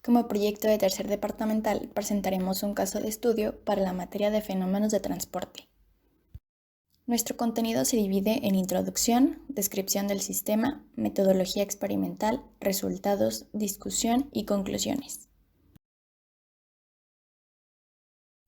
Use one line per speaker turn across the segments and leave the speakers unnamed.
Como proyecto de tercer departamental, presentaremos un caso de estudio para la materia de fenómenos de transporte. Nuestro contenido se divide en introducción, descripción del sistema, metodología experimental, resultados, discusión y conclusiones.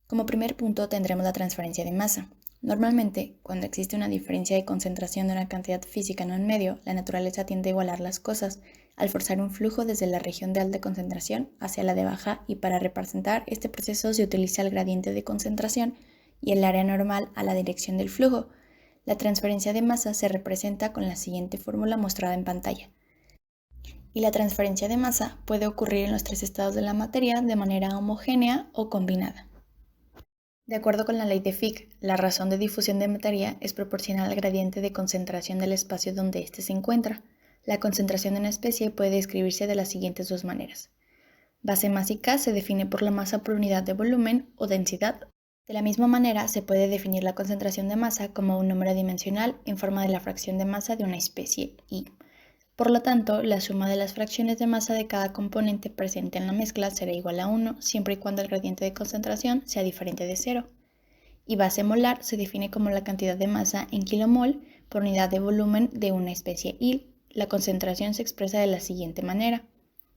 Como primer punto tendremos la transferencia de masa. Normalmente, cuando existe una diferencia de concentración de una cantidad física en un medio, la naturaleza tiende a igualar las cosas al forzar un flujo desde la región de alta concentración hacia la de baja, y para representar este proceso se utiliza el gradiente de concentración y el área normal a la dirección del flujo. La transferencia de masa se representa con la siguiente fórmula mostrada en pantalla. Y la transferencia de masa puede ocurrir en los tres estados de la materia de manera homogénea o combinada. De acuerdo con la ley de Fick, la razón de difusión de materia es proporcional al gradiente de concentración del espacio donde éste se encuentra. La concentración de una especie puede describirse de las siguientes dos maneras. Base másica se define por la masa por unidad de volumen o densidad. De la misma manera, se puede definir la concentración de masa como un número dimensional en forma de la fracción de masa de una especie y, por lo tanto, la suma de las fracciones de masa de cada componente presente en la mezcla será igual a 1 siempre y cuando el gradiente de concentración sea diferente de 0. Y base molar se define como la cantidad de masa en kilomol por unidad de volumen de una especie y la concentración se expresa de la siguiente manera.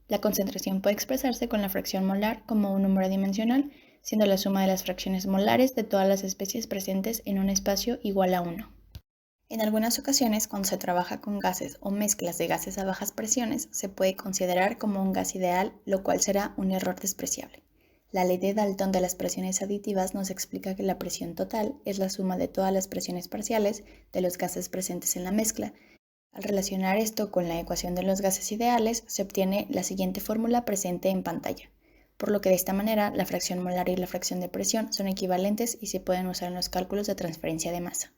La concentración puede expresarse con la fracción molar como un número dimensional, siendo la suma de las fracciones molares de todas las especies presentes en un espacio igual a 1. En algunas ocasiones, cuando se trabaja con gases o mezclas de gases a bajas presiones, se puede considerar como un gas ideal, lo cual será un error despreciable. La ley de Dalton de las presiones aditivas nos explica que la presión total es la suma de todas las presiones parciales de los gases presentes en la mezcla. Al relacionar esto con la ecuación de los gases ideales, se obtiene la siguiente fórmula presente en pantalla, por lo que de esta manera la fracción molar y la fracción de presión son equivalentes y se pueden usar en los cálculos de transferencia de masa.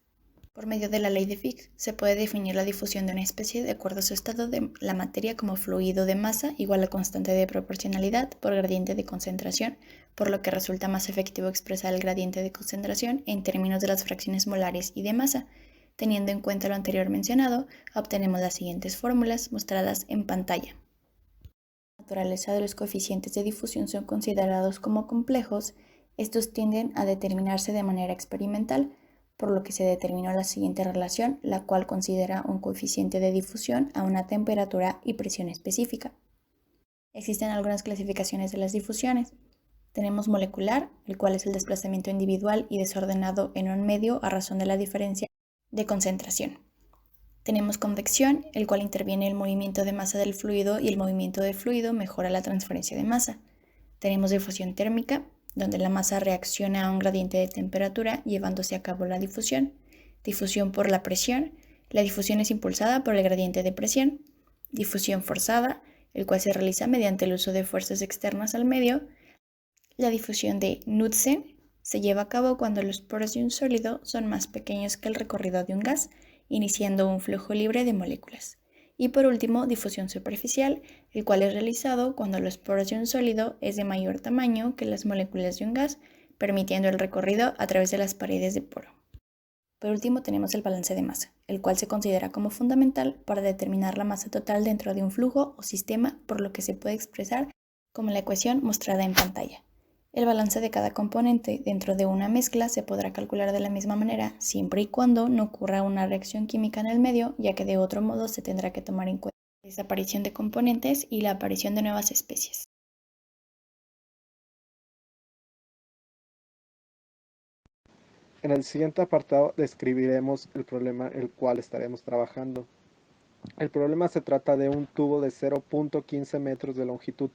Por medio de la ley de Fick, se puede definir la difusión de una especie de acuerdo a su estado de la materia como fluido de masa igual a constante de proporcionalidad por gradiente de concentración, por lo que resulta más efectivo expresar el gradiente de concentración en términos de las fracciones molares y de masa. Teniendo en cuenta lo anterior mencionado, obtenemos las siguientes fórmulas mostradas en pantalla. La naturaleza de los coeficientes de difusión son considerados como complejos. Estos tienden a determinarse de manera experimental, por lo que se determinó la siguiente relación, la cual considera un coeficiente de difusión a una temperatura y presión específica. Existen algunas clasificaciones de las difusiones. Tenemos molecular, el cual es el desplazamiento individual y desordenado en un medio a razón de la diferencia de concentración. Tenemos convección, el cual interviene el movimiento de masa del fluido y el movimiento del fluido mejora la transferencia de masa. Tenemos difusión térmica, donde la masa reacciona a un gradiente de temperatura llevándose a cabo la difusión. Difusión por la presión. La difusión es impulsada por el gradiente de presión. Difusión forzada, el cual se realiza mediante el uso de fuerzas externas al medio. La difusión de Knudsen se lleva a cabo cuando los poros de un sólido son más pequeños que el recorrido de un gas, iniciando un flujo libre de moléculas. Y por último, difusión superficial, el cual es realizado cuando los poros de un sólido es de mayor tamaño que las moléculas de un gas, permitiendo el recorrido a través de las paredes de poro. Por último, tenemos el balance de masa, el cual se considera como fundamental para determinar la masa total dentro de un flujo o sistema, por lo que se puede expresar como la ecuación mostrada en pantalla. El balance de cada componente dentro de una mezcla se podrá calcular de la misma manera siempre y cuando no ocurra una reacción química en el medio, ya que de otro modo se tendrá que tomar en cuenta la desaparición de componentes y la aparición de nuevas especies.
En el siguiente apartado describiremos el problema el cual estaremos trabajando. El problema se trata de un tubo de 0.15 metros de longitud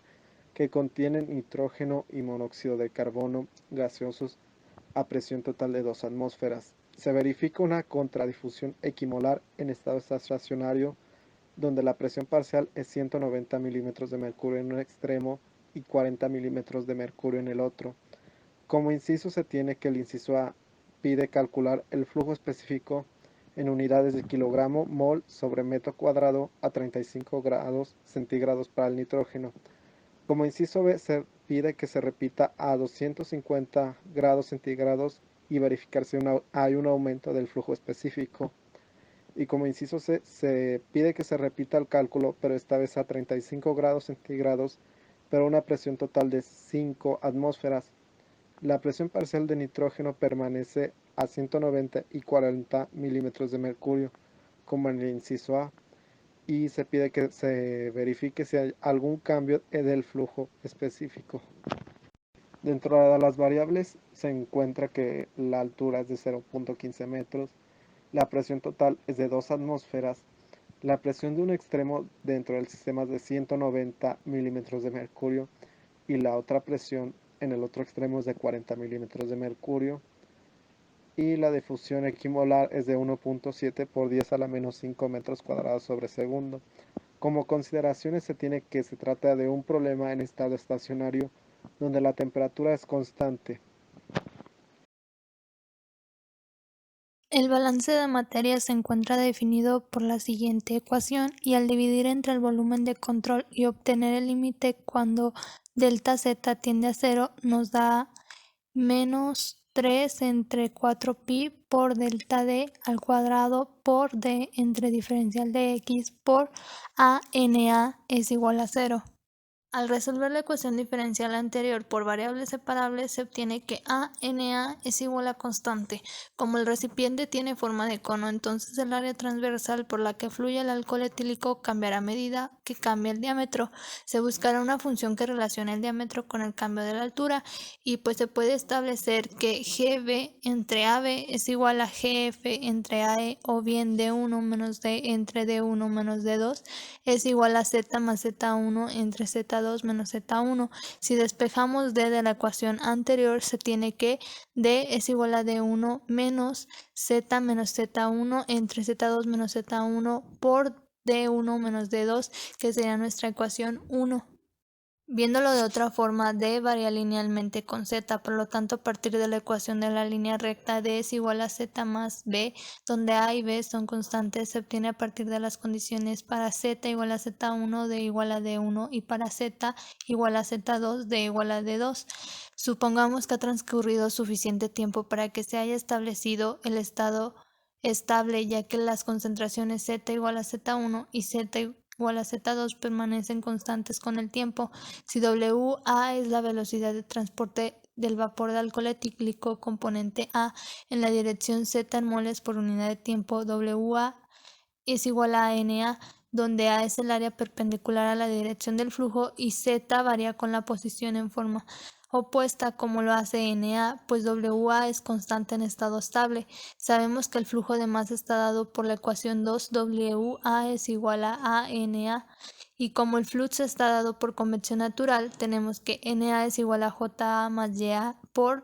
que contiene nitrógeno y monóxido de carbono gaseosos a presión total de 2 atmósferas. Se verifica una contradifusión equimolar en estado estacionario, donde la presión parcial es 190 milímetros de mercurio en un extremo y 40 milímetros de mercurio en el otro. Como inciso se tiene que el inciso A pide calcular el flujo específico en unidades de kilogramo mol sobre metro cuadrado a 35 grados centígrados para el nitrógeno. Como inciso B se pide que se repita a 250 grados centígrados y verificar si hay un aumento del flujo específico. Y como inciso C se pide que se repita el cálculo, pero esta vez a 35 grados centígrados pero a una presión total de 5 atmósferas. La presión parcial de nitrógeno permanece a 190 y 40 milímetros de mercurio, como en el inciso A, y se pide que se verifique si hay algún cambio del flujo específico. Dentro de las variables se encuentra que la altura es de 0.15 metros, la presión total es de 2 atmósferas, la presión de un extremo dentro del sistema es de 190 milímetros de mercurio y la otra presión en el otro extremo es de 40 milímetros de mercurio, y la difusión equimolar es de 1.7 por 10 a la menos 5 metros cuadrados sobre segundo. Como consideraciones se tiene que se trata de un problema en estado estacionario donde la temperatura es constante.
El balance de materia se encuentra definido por la siguiente ecuación y al dividir entre el volumen de control y obtener el límite cuando delta z tiende a 0 nos da menos 3 entre 4pi por delta d al cuadrado por d entre diferencial de x por ANA es igual a 0. Al resolver la ecuación diferencial anterior por variables separables, se obtiene que ANA es igual a constante. Como el recipiente tiene forma de cono, entonces el área transversal por la que fluye el alcohol etílico cambiará a medida que cambia el diámetro. Se buscará una función que relacione el diámetro con el cambio de la altura y pues se puede establecer que GB entre AB es igual a GF entre AE o bien D1 menos D entre D1 menos D2 es igual a Z más Z1 entre Z2 menos Z1. Si despejamos D de la ecuación anterior, se tiene que D es igual a D1 menos Z menos Z1 entre Z2 menos Z1 por D1 menos D2, que sería nuestra ecuación 1. Viéndolo de otra forma, D varía linealmente con Z, por lo tanto a partir de la ecuación de la línea recta D es igual a Z más B, donde A y B son constantes, se obtiene a partir de las condiciones para Z igual a Z1, D igual a D1 y para Z igual a Z2, D igual a D2. Supongamos que ha transcurrido suficiente tiempo para que se haya establecido el estado estable, ya que las concentraciones Z igual a Z1 y Z igual a Z2 permanecen constantes con el tiempo. Si WA es la velocidad de transporte del vapor de alcohol etílico componente A en la dirección Z en moles por unidad de tiempo, WA es igual a NA, donde A es el área perpendicular a la dirección del flujo y Z varía con la posición en forma opuesta como lo hace NA, pues WA es constante en estado estable. Sabemos que el flujo de masa está dado por la ecuación 2, WA es igual a NA, y como el flux está dado por convección natural, tenemos que NA es igual a JA más YA por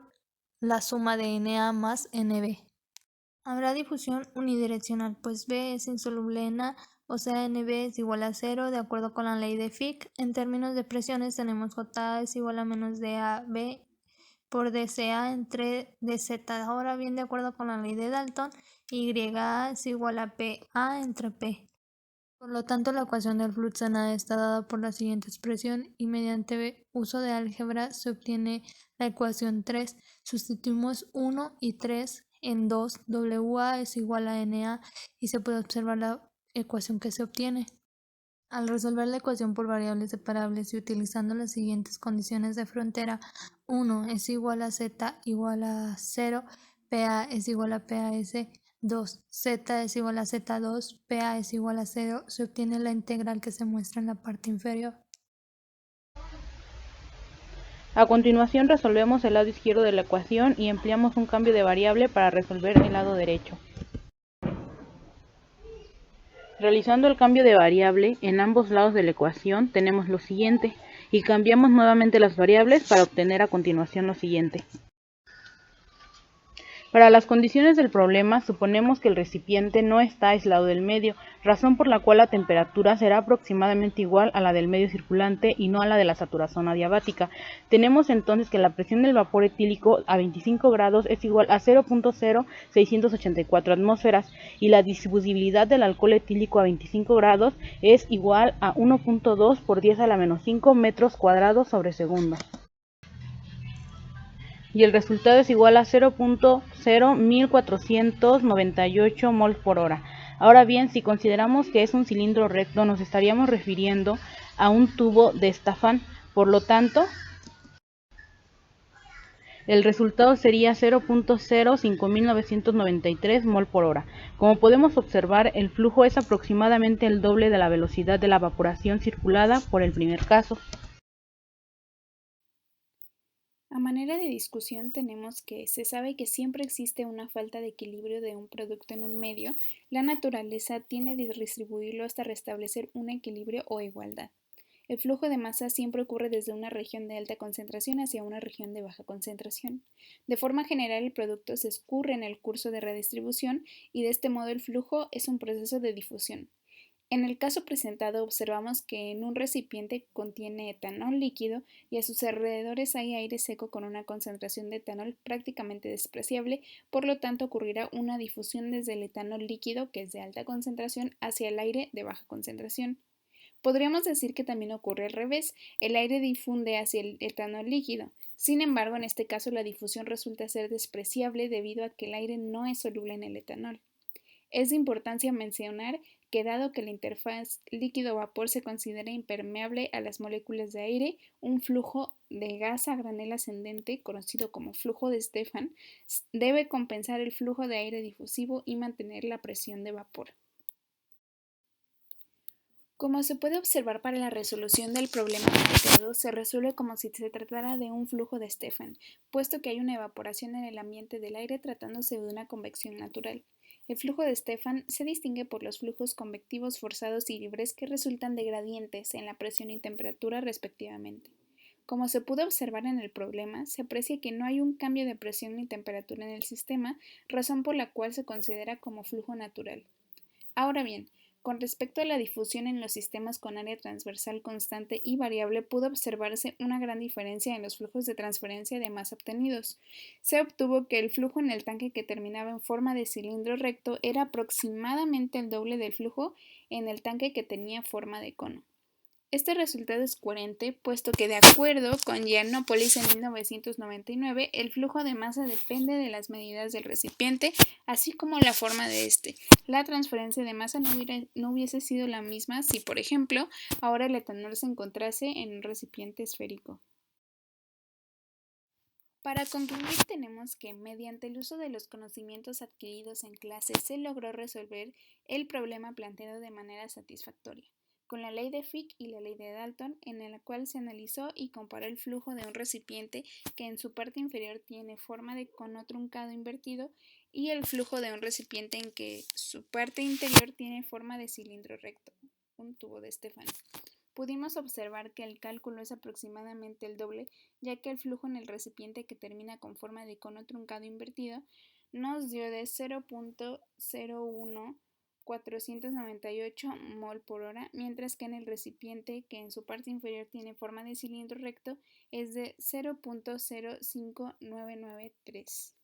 la suma de NA más NB. Habrá difusión unidireccional, pues B es insoluble en A, o sea NB es igual a 0 de acuerdo con la ley de Fick. En términos de presiones tenemos JA es igual a menos DAB por DCA entre DZ. Ahora bien, de acuerdo con la ley de Dalton, YA es igual a PA entre P. Por lo tanto, la ecuación del flujo en A está dada por la siguiente expresión y mediante uso de álgebra se obtiene la ecuación 3. Sustituimos 1 y 3 en 2, WA es igual a NA y se puede observar la ecuación que se obtiene. Al resolver la ecuación por variables separables y utilizando las siguientes condiciones de frontera, 1 es igual a Z igual a 0, PA es igual a PAS, 2, Z es igual a Z2, PA es igual a 0, se obtiene la integral que se muestra en la parte inferior.
A continuación resolvemos el lado izquierdo de la ecuación y empleamos un cambio de variable para resolver el lado derecho. Realizando el cambio de variable en ambos lados de la ecuación tenemos lo siguiente y cambiamos nuevamente las variables para obtener a continuación lo siguiente. Para las condiciones del problema, suponemos que el recipiente no está aislado del medio, razón por la cual la temperatura será aproximadamente igual a la del medio circulante y no a la de la saturación adiabática. Tenemos entonces que la presión del vapor etílico a 25 grados es igual a 0.0684 atmósferas y la difusibilidad del alcohol etílico a 25 grados es igual a 1.2 por 10 a la menos 5 metros cuadrados sobre segundo. Y el resultado es igual a 0.01498 mol por hora. Ahora bien, si consideramos que es un cilindro recto, nos estaríamos refiriendo a un tubo de estafán, Por lo tanto, el resultado sería 0.05993 mol por hora. Como podemos observar, el flujo es aproximadamente el doble de la velocidad de la evaporación circulada por el primer caso.
A manera de discusión tenemos que se sabe que siempre existe una falta de equilibrio de un producto en un medio, la naturaleza tiende a redistribuirlo hasta restablecer un equilibrio o igualdad. El flujo de masa siempre ocurre desde una región de alta concentración hacia una región de baja concentración. De forma general, el producto se escurre en el curso de redistribución y de este modo el flujo es un proceso de difusión. En el caso presentado observamos que en un recipiente contiene etanol líquido y a sus alrededores hay aire seco con una concentración de etanol prácticamente despreciable, por lo tanto ocurrirá una difusión desde el etanol líquido, que es de alta concentración, hacia el aire de baja concentración. Podríamos decir que también ocurre al revés, el aire difunde hacia el etanol líquido. Sin embargo, en este caso la difusión resulta ser despreciable debido a que el aire no es soluble en el etanol. Es de importancia mencionar que dado que la interfaz líquido-vapor se considera impermeable a las moléculas de aire, un flujo de gas a granel ascendente, conocido como flujo de Stefan, debe compensar el flujo de aire difusivo y mantener la presión de vapor. Como se puede observar, para la resolución del problema planteado se resuelve como si se tratara de un flujo de Stefan, puesto que hay una evaporación en el ambiente del aire tratándose de una convección natural. El flujo de Stefan se distingue por los flujos convectivos forzados y libres que resultan de gradientes en la presión y temperatura respectivamente. Como se pudo observar en el problema, se aprecia que no hay un cambio de presión ni temperatura en el sistema, razón por la cual se considera como flujo natural. Ahora bien, con respecto a la difusión en los sistemas con área transversal constante y variable, pudo observarse una gran diferencia en los flujos de transferencia de masa obtenidos. Se obtuvo que el flujo en el tanque que terminaba en forma de cilindro recto era aproximadamente el doble del flujo en el tanque que tenía forma de cono. Este resultado es coherente, puesto que de acuerdo con Giannopoulos en 1999, el flujo de masa depende de las medidas del recipiente, así como la forma de este. La transferencia de masa no hubiese sido la misma si, por ejemplo, ahora el etanol se encontrase en un recipiente esférico. Para concluir, tenemos que, mediante el uso de los conocimientos adquiridos en clase, se logró resolver el problema planteado de manera satisfactoria, con la ley de Fick y la ley de Dalton, en la cual se analizó y comparó el flujo de un recipiente que en su parte inferior tiene forma de cono truncado invertido y el flujo de un recipiente en que su parte interior tiene forma de cilindro recto, un tubo de Stefan. Pudimos observar que el cálculo es aproximadamente el doble, ya que el flujo en el recipiente que termina con forma de cono truncado invertido nos dio de 0.01498 mol por hora, mientras que en el recipiente que en su parte inferior tiene forma de cilindro recto es de 0.05993.